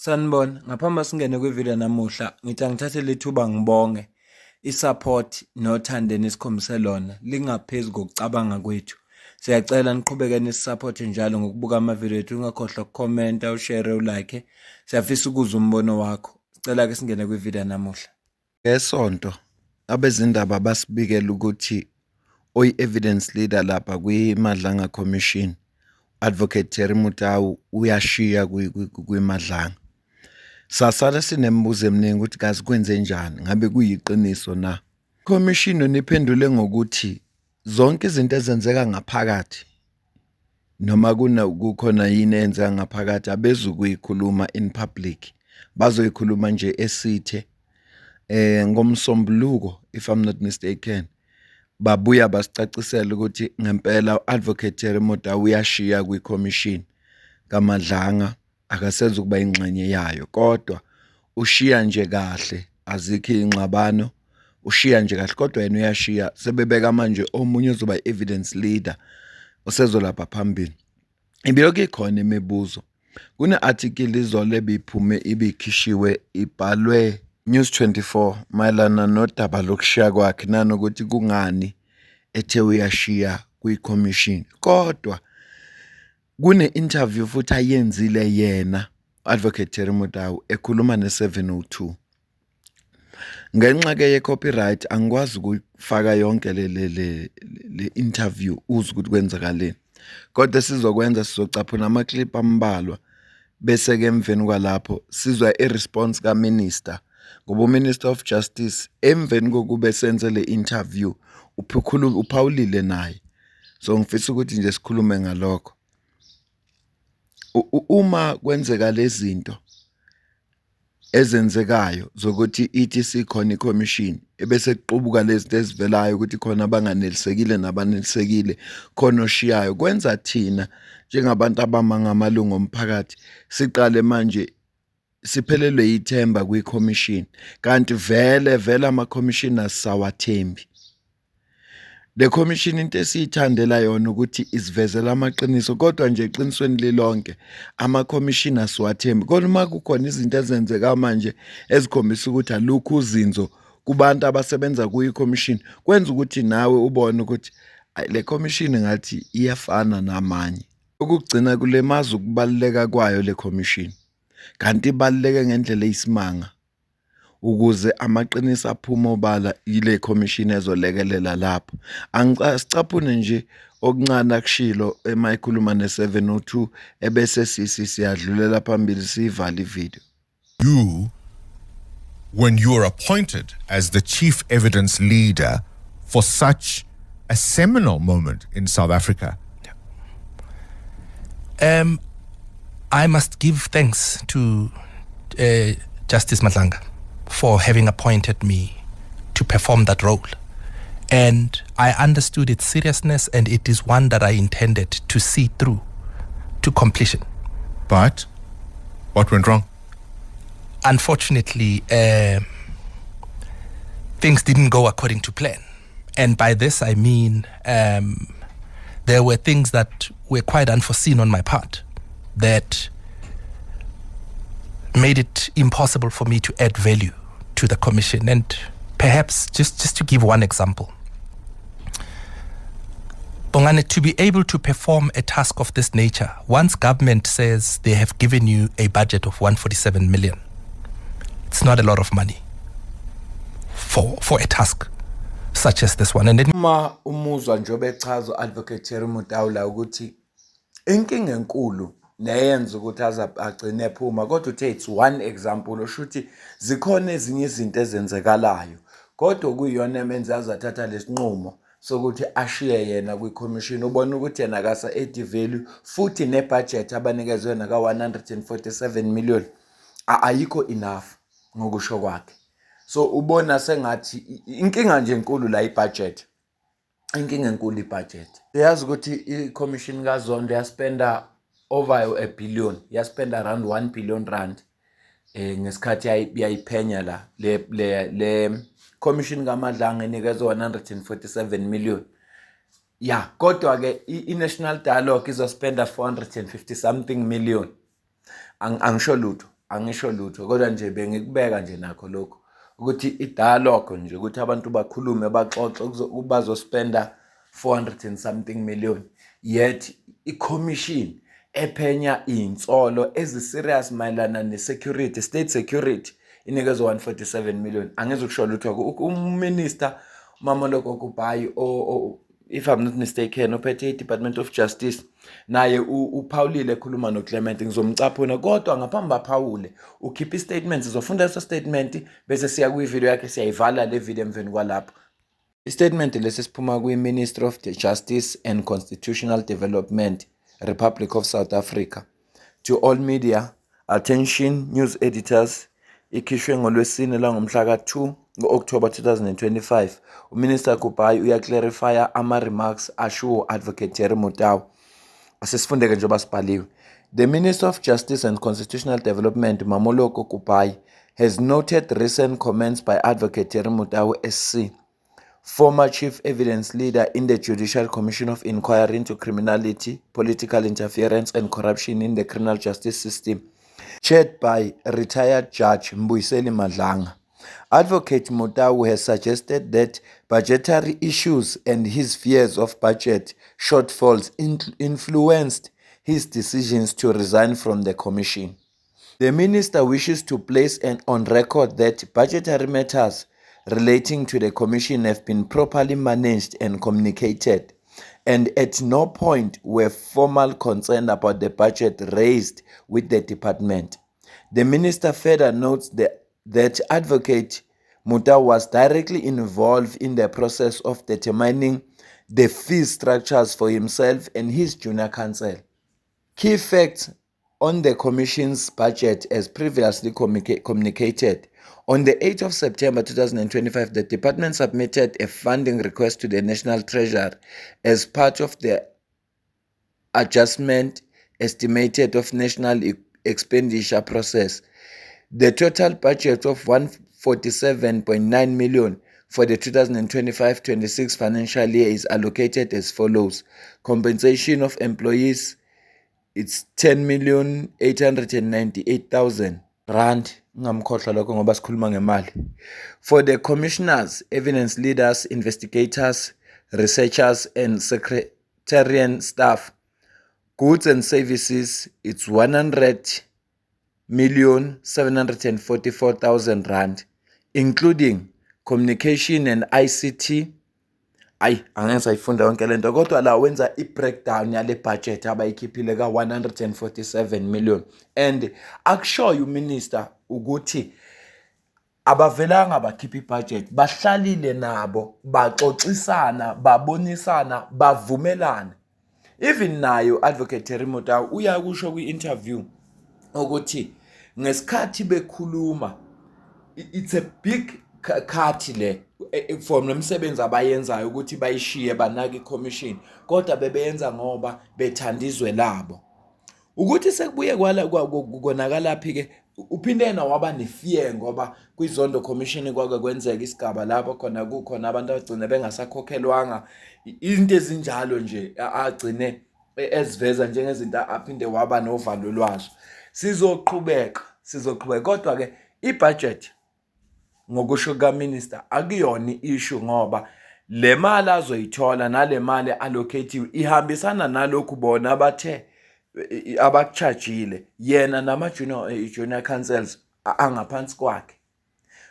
Sanibona, ngaphambi singene kwivideo namuhla, ngithi angithathe lethuba ngibonge i-support nothando nesikhombise lona lingaphezu kokucabanga kwethu. Siyacela niqhubeke nisupporte njalo ngokubuka amavideo ethu, ungakhohlwa ukukhomenta, ushare, ulike. Siyafisa ukuzwa umbono wakho. Sicela ke singene kwivideo namuhla. Ngesonto abezindaba basibikela ukuthi oyi-evidence leader lapha kwiMadlanga Commission, Advocate Terry Motau, uyashiya kwiMadlanga. Sasala sinembuzo eminingi ukuthi kazi kwenze njani, ngabe kuyiqiniso na? Commission niphendule ngokuthi zonke izinto ezenzeka ngaphakathi noma kukhona yini enza ngaphakathi abezukuyikhuluma in public, bazoyikhuluma nje esithe. Ngomsombuluko, if I'm not mistaken, babuya basicacisela ukuthi ngempela Advocate Terry Motau uyashiya kwi-commission kaMadlanga, akasenza ukuba ingxenye yayo, kodwa ushiya nje kahle, azikho ingxabano, ushiya nje kahle, kodwa yena uyashiya. Sebebeka manje omunye uzoba evidence leader osezolapha phambili. Ibilokhu ikhona imibuzo. Kune-article izolo ebiphume ibikhishiwe ibhalwe News24 mayelana nodaba lokushiya kwakhe nanokuthi kungani ethe uyashiya kwi-commission. Kodwa kune-interview futhi ayenzile yena Advocate Terry Motau ekhuluma ne-702. Ngenxa ke ye-copyright angikwazi ukufaka yonke le interview uze ukuthi kwenzakaleni. Kodwa sizokwenza sizocaphuna ama-clip ambalwa bese ke emveni kwalapho sizwa i-response ka-minister. Ngoba uMinister of Justice emveni kokube senze le interview uphawulile naye. So ngifisa ukuthi nje sikhulume ngalokho. Uma kwenzeka lezi zinto ezenzekayo zokuthi ithi sikhona i-commission ebese kuqubuka lezi zinto ezivelayo ukuthi khona abanganelisekile nabanelisekile, khona oshiyayo, kwenza thina njengabantu abamangamalungu omphakathi siqale manje siphelelwe ithemba kwi-commission, kanti vele ama-commissioners sawathembi. Le commission into esiyithandela yona ukuthi isivezela amaqiniso, kodwa nje eqinisweni lilonke ama-commissioners wathembi. Kodwa uma kukhona izinto ezenzeka manje ezikhombisa ukuthi alukho uzinzo kubantu abasebenza kuyi-commission, kwenza ukuthi nawe ubone ukuthi le commission ngathi iyafana namanye. Ukugcina kulemaza ukubaluleka kwayo le commission, kanti ibaluleke ngendlela eyisimanga ukuze amaqiniso aphuma obala yile commission ezolekelela lapho. Sicaphune nje okuncane akushilo emayikhuluma ne-702 ebese siyadlulela phambili siyivala ivideo. You, when you were appointed as the chief evidence leader for such a seminal moment in South Africa, I must give thanks to Justice Madlanga for having appointed me to perform that role. And I understood its seriousness, and it is one that I intended to see through to completion. but what went wrong? Unfortunately, things didn't go according to plan. And by this, I mean there were things that were quite unforeseen on my part that made it impossible for me to add value to the commission. And perhaps just to give one example, Bongani, to be able to perform a task of this nature, once government says they have given you a budget of 147 million, it's not a lot of money for a task such as this one. And then Umuzwa njobe chazo Advocate Terry Motau la ukuthi inkinga enkulu neyenza ukuthi agcine ephuma, kodwa uthe it's one example oshuthi zikhona ezinye izinto ezenzekalayo, kodwa kuyiyona emenze azathatha lesinqumo sokuthi ashiye yena kwi-commission. Ubona ukuthi yena akasa add value futhi nebudget abanikezwe yona ka-147 million ayikho enough ngokusho kwakhe. So ubona sengathi inkinga nje enkulu la ibudget. Inkinga enkulu ibudget. Siyazi ukuthi i-commission kaZondo yaspenda over a billion, yaspenda around 1 billion rand ngesikhathi yayiphenya la le commission kaMadlanga inikezwe 147 million. Yeah, kodwa ke i-National Dialogue izospenda 450 something million. Angisho lutho. angisho lutho kodwa nje bengikubeka nje nakho lokho ukuthi i-dialogue nje ukuthi abantu bakhulume baxoxe bazospenda 400 and something million, yet i-commission ephenya iy'nsolo ezi-serious mayelana ne-security, state security, inikezwe 147 million. Angizukusho lutho. Uminister uMamoloko Kubayi, if I'm not mistaken, ophethe i-Department of Justice, naye uphawulile ekhuluma noClement, ngizomcaphuna kodwa ngaphambi baphawule ukhipha i-statement, sizofunda leso statement bese siya kwi-video yakhe siyayivala le video emveni kwalapho. I-statement lesi siphuma kwi-Ministry of Justice and Constitutional Development, Republic of South Africa. To all media, attention news editors, ikhishwe ngolwesine langomhla ka-2 October 2025. Uminister Kubayi uyaclarifya ama-remarks ashiwo Advocate Jerry Mutau. Asesifundeke njengoba sibhaliwe. The Minister of Justice and Constitutional Development, Mamoloko Kubayi, has noted recent comments by Advocate Jerry Mutau SC, former chief evidence leader in the Judicial Commission of Inquiry into Criminality, Political Interference and Corruption in the Criminal Justice System, chaired by retired Judge Mbuyiseni Madlanga. Advocate Mutau has suggested that budgetary issues and his fears of budget shortfalls influenced his decisions to resign from the commission. The minister wishes to place on record that budgetary matters relating to the commission have been properly managed and communicated, and at no point were formal concern about the budget raised with the department. The minister further notes that Advocate Mutau was directly involved in the process of determining the fee structures for himself and his junior counsel. Key facts on the Commission's budget as previously communicated. On the 8th of September 2025, the department submitted a funding request to the National Treasury as part of the adjustment estimated of national expenditure process. The total budget of 147.9 million for the 2025-26 financial year is allocated as follows. Compensation of employees, it's 10,898,000 rand. Ngamkhohlwa lokho ngoba sikhuluma ngemali. For the commissioners, evidence leaders, investigators, researchers and secretarian staff, goods and services, it's 100,744,000 rand, including communication and ICT. Angeke ayifunda yonke lento kodwa la wenza i-breakdown yale budget abayikhiphile ka 147 million, and akushoyo uminister ukuthi abavelanga bakhipha ibudget, bahlalile nabo baxoxisana, babonisana, bavumelana. Even nayo Advocate Jerry Mutau uyakusho kwi-interview ukuthi ngesikhathi bekhuluma, it's a big cut le from nomsebenzi abayenzayo ukuthi bayishiye banaka i-commission, kodwa bebeyenza ngoba bethandizwe labo. Ukuthi sekubuye konakalaphi ke uphindena waba nefear ngoba kwizondo commission kwake kwenzeka isigaba lapho khona kukhona abantu abagcina bengasakhokhelwanga, izinto ezinjalo nje agcine eziveza njengezinto aphinde waba novalo lwazo. Sizoqhubeka kodwa ke i-budget ngokusho kaminister akuyona i-issue ngoba le mali azoyithola nale mali allocate ihambisana nalokhu bona abathe abakuchajile yena nama-junior counsels angaphansi kwakhe.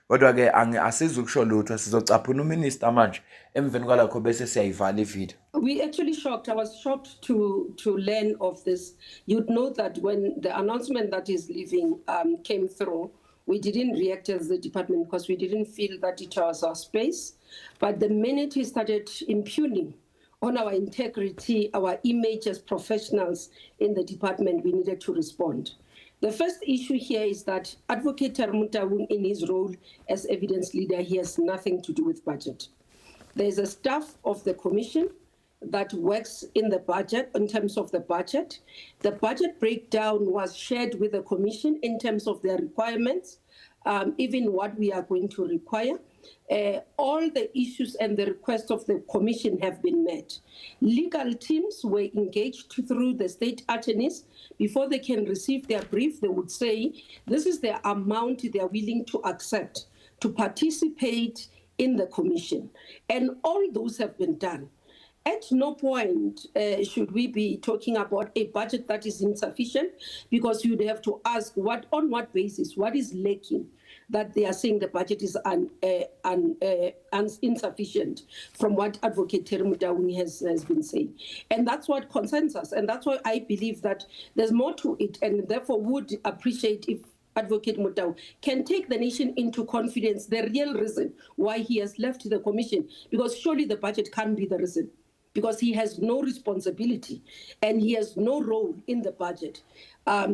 Kodwa ke asizukusho lutho, sizocaphuna uminister manje emveni kwalakho bese siyayivala ivideo. We actually shocked. I was shocked to learn of this. You'd know that when the announcement that he's leaving came through, we didn't react as the department because we didn't feel that it was our space. But the minute he started impugning on our integrity, our image as professionals in the department, we needed to respond. The first issue here is that Advocate Jerry Mutau, in his role as evidence leader, he has nothing to do with budget. There's a staff of the commission that works in the budget, in terms of the budget. The budget breakdown was shared with the commission in terms of their requirements, even what we are going to require. all the issues and the requests of the commission have been met. Legal teams were engaged through the state attorneys. Before they can receive their brief, they would say, this is the amount they are willing to accept to participate in the commission. And all those have been done. At no point should we be talking about a budget that is insufficient, because you'd have to ask on what basis, what is lacking that they are saying the budget is insufficient from what Advocate Terry Mutauni has been saying. And that's what concerns us. And that's why I believe that there's more to it, and therefore would appreciate if Advocate Mutau can take the nation into confidence, the real reason why he has left the commission, because surely the budget can't be the reason, because he has no responsibility and he has no role in the budget.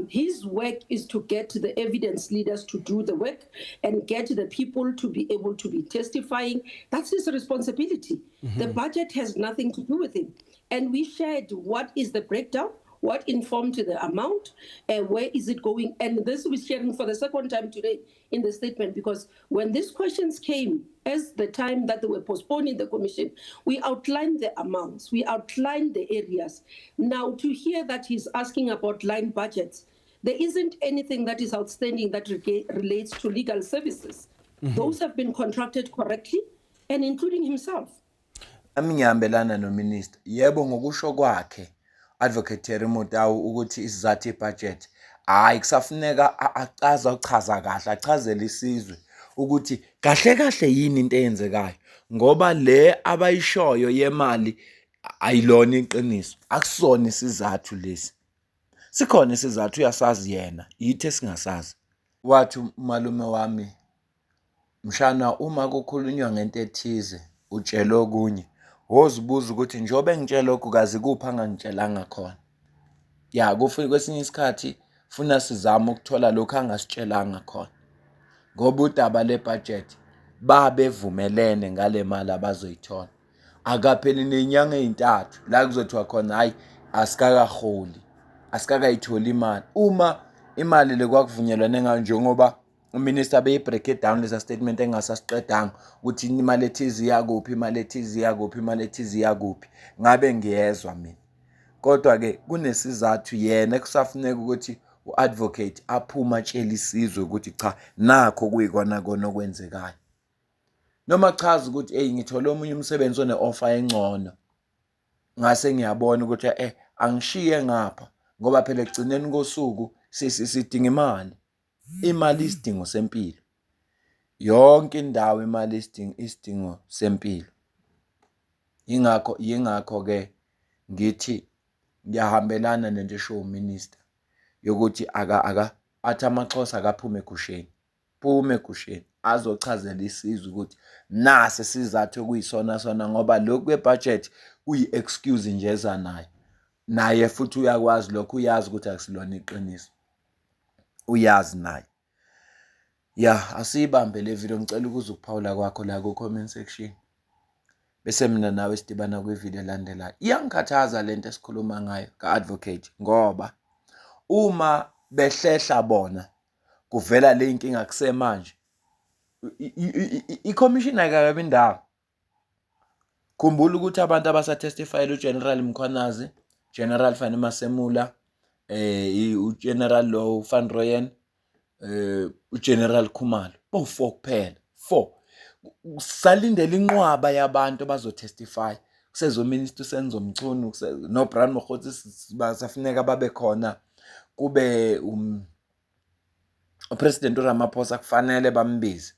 His work is to get the evidence leaders to do the work and get the people to be able to be testifying. That's his responsibility. The budget has nothing to do with him. And we shared what is the breakdown, what informed the amount, and where is it going. And this we're sharing for the second time today in the statement, because when these questions came, as the time that they were postponing the commission, we outlined the amounts, we outlined the areas. Now, to hear that he's asking about line budgets, there isn't anything that is outstanding that relates to legal services. Those have been contracted correctly, and including himself. Ngiyahambelana noMinister. Yebo, ngokusho kwakhe Advocate Terry Mutau ukuthi isizathu ibudget hayi kusafuneka achaza kahle, achazele isizwe ukuthi kahle kahle yini into eyenzekayo, ngoba le abayishoyo yemali ayilona iqiniso, akusona isizathu lesi. Sikhona isizathu, uyasazi yena, yithi esingasazi. Wathi umalume wami, mshana uma kukhulunywa ngento ethize utshela okunye, wozibuza ukuthi njengoba ngitshela lokhu kazi kuphi angangitshelanga khona. Ya, kwesinye isikhathi funa sizame ukuthola lokhu angasitshelanga khona, ngoba udaba le-budget babevumelene ngale mali abazoyithola. Akapheli ney'nyanga ey'ntathu la kuzothiwa khona hayi asikakaholi, asikakayitholi imali. Uma imali le kwakuvunyelwane ngayo, njengoba uMinister beyi-break down lesa statement engasasiqedanga ukuthi imali ethize iyakuphi, imali ethize iyakuphi, imali ethize iyakuphi, ngabe ngiyezwa mina. Kodwa-ke kunesizathu yena ekusafuneka ukuthi u-advocate aphume atshele isizwe ukuthi cha, nakho kuyikona kona okwenzekayo. Noma chaza ukuthi ngithole omunye umsebenzi one-offer engcono, ngase ngiyabona ukuthi angishiye ngapha, ngoba phela ekugcineni kosuku sidinga imali. Imali isidingo sempilo. Yonke indawo imali isidingo sempilo. Yingakho-ke ngithi ngiyahambelana nento esho uMinister yokuthi athi amaXhosa akaphume egusheni. Phume egusheni azochazela isizwe ukuthi nasi sizathu okuyisona sona, ngoba lokhu kwe-budget kuyi-excuse nje eza nayo. Naye futhi uyakwazi lokho, uyazi ukuthi akusilona iqiniso. Uyazi naye. Ya, asiyibambe le video, ngicela ukuze ukuphawula kwakho la ku-comment section. Bese mina nawe sidibana kwivideo elandelayo. Iyangikhathaza lento esikhuluma ngayo ka-advocate, ngoba uma behlehla bona kuvela le inkinga kusemanje, i-commission ayikakabi indawo. Khumbula ukuthi abantu abasatestifyile uGeneral Mkhwanazi, General Fanny Masemula, uGeneral lo Van Rooyen, uGeneral Khumalo, bo-4 kuphela, 4. Salindela inqwaba yabantu abazotestify. KusezoMinister uSenzo Mchunu, noBrian Mokgotsi basafuneka babe khona. Kube uPresident uRamaphosa kufanele bambize.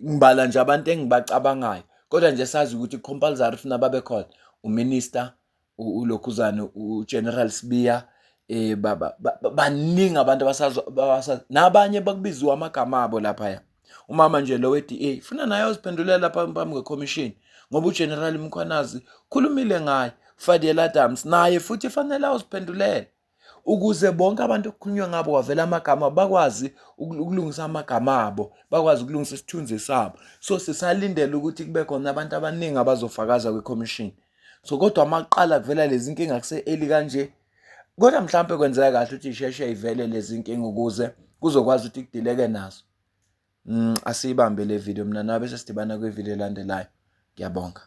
Ngibala nje abantu engibacabangayo, kodwa nje sazi ukuthi compulsory funa babe khona. uMinister uLokhuzana, uGeneral Sibiya, baningi abantu nabanye bakubiziwe amagama abo lapha. Umama nje lo we-DA funa naye uziphendulela phambi kwe-commission, ngoba uGeneral Mkhwanazi khulumile ngaye. Fadiyel Adams naye futhi fanele uziphendulele, ukuze bonke abantu okukhulunywa ngabo wavela amagama bakwazi ukulungisa amagama abo, bakwazi ukulungisa isithunzi sabo. So sisalindele ukuthi kube khona abantu abaningi abazofakaza kwe-commission. So kodwa amaqala kuvela lezi inkinga kuse-early kanje, kodwa mhlawumbe kwenzeka kahle ukuthi isheshe ivele lezi inkinga ukuze kuzokwazi ukuthi kudileke nazo. Asiyibambe le video mina nawe bese sidibana kwivideo elandelayo. Ngiyabonga.